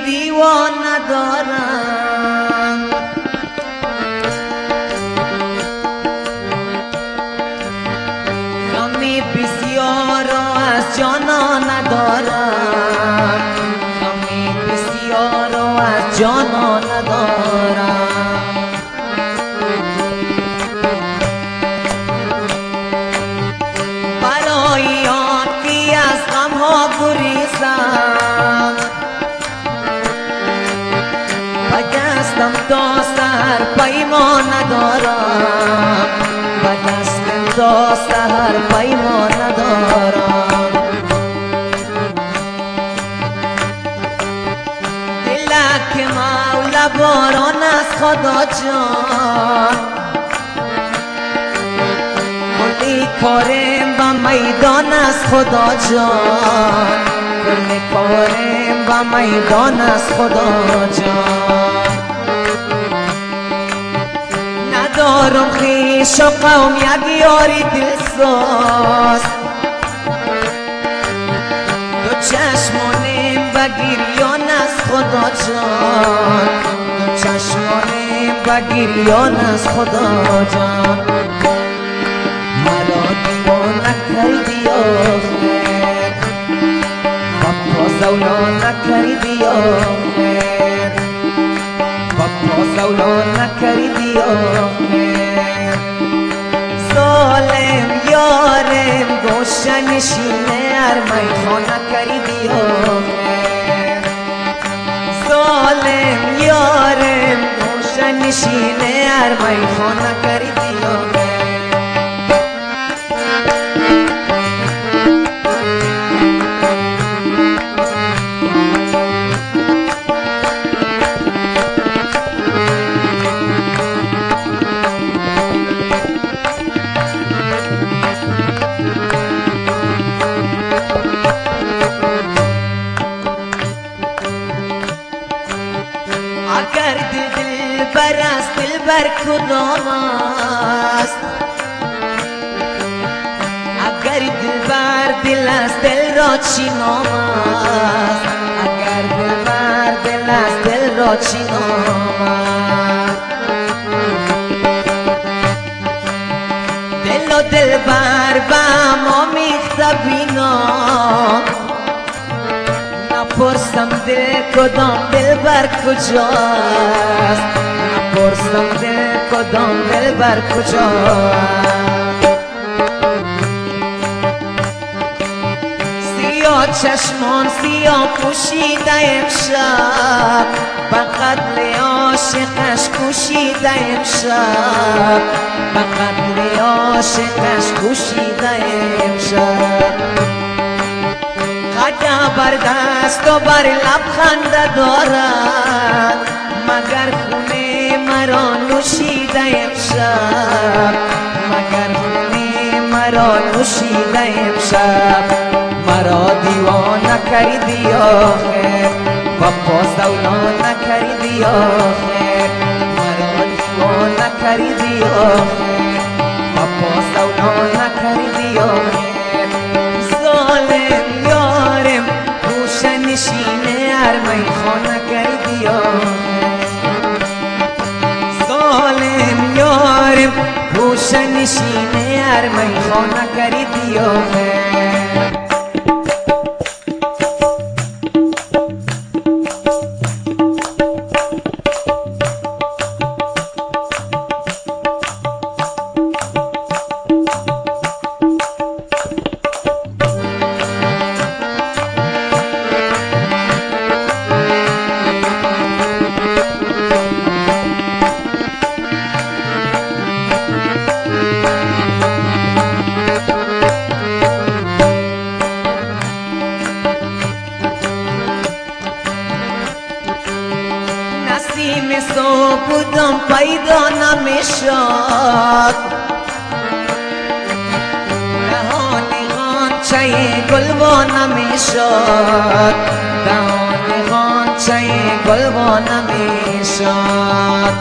دیوان ندارم، غمی بسیار از جانا ندارم، غمی بسیار از جانا ندارم. برای آن که از غمها گریزم، به دستم تا سحر پیمان ندارم، به دستم تا سحر پیمان ندارم. دلک مولا باران از خدا جان، کلی کارم به میدان از خدا جان، کلی کارم به میدان از خدا جان. ندارم خویش و قوم یک یاری دلسوز، دو چشمانم به گریان از خدا جان، دو چشمانم به گریان از خدا جان. مرا دیوانه کردی آخر، بابا زولا نکردی آخر، بابا زولا نکردی آخر. ظالم یارم گوشه نشینه هر میخانه کردی آخر، ظالم یارم گوشه نشینه هر میخانه کردی آخر. اگر دل بر است دل بر کدام است، اگر دل بر دل است دل را چی نام است، اگر دل بر دل است دل را چی نام است. دل و دل بر به ما میخته بینا، نپرسم دل کدام دل بر کجاست، نپرسم دل کدام دل بر کجاست. سیاه چشمان سیاه پوشیده امشب، به قتل عاشقش کوشیده امشب، به قتل عاشقش کوشیده امشب. قدم بر دست و بر لب خنده دارد، مگر خون مرا نوشیده امشب، مگر خون مرا نوشیده امشب. مرا دیوانه کردی آخر، بابا زولا نکردی آخر، مرا دیوانه کردی آخر، بابا زولا نکردی آخر. ظالم یارم گوشه نشینه هر میخانه کردی آخر، ظالم یارم گوشه نشینه هر میخانه کردی آخر. نسیم صبح بودم پیدا نمیشد، دهان غنچه گلوا نمیشد، دهان غنچه گلوا نمیشد.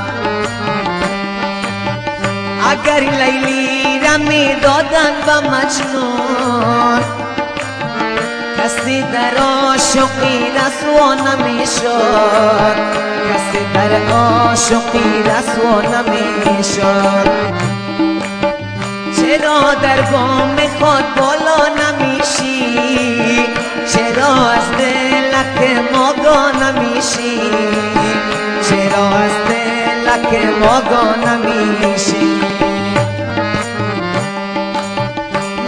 اگر لیلی را میدادن به مجنون، کسی در عاشقی رسوا نمیشد کسی در عاشقی رسوا نمیشد چرا در بام خود بالا نمیشی چرا از دلک ما گا نمیشی چرا از دلک ما گا نمیشی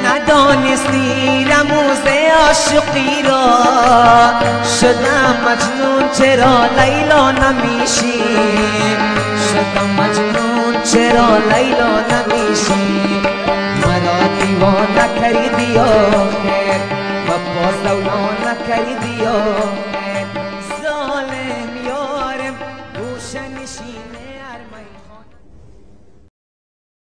ندانستی رموز عاشقی را شدم مجنون چرا لیلا نمیشی شدم مجنون چرا لیلا نمیشی مرا دیوانه کردی آخر و باز لولا نکردی آخر ظالم یارم گوشه نشینه ارمیخان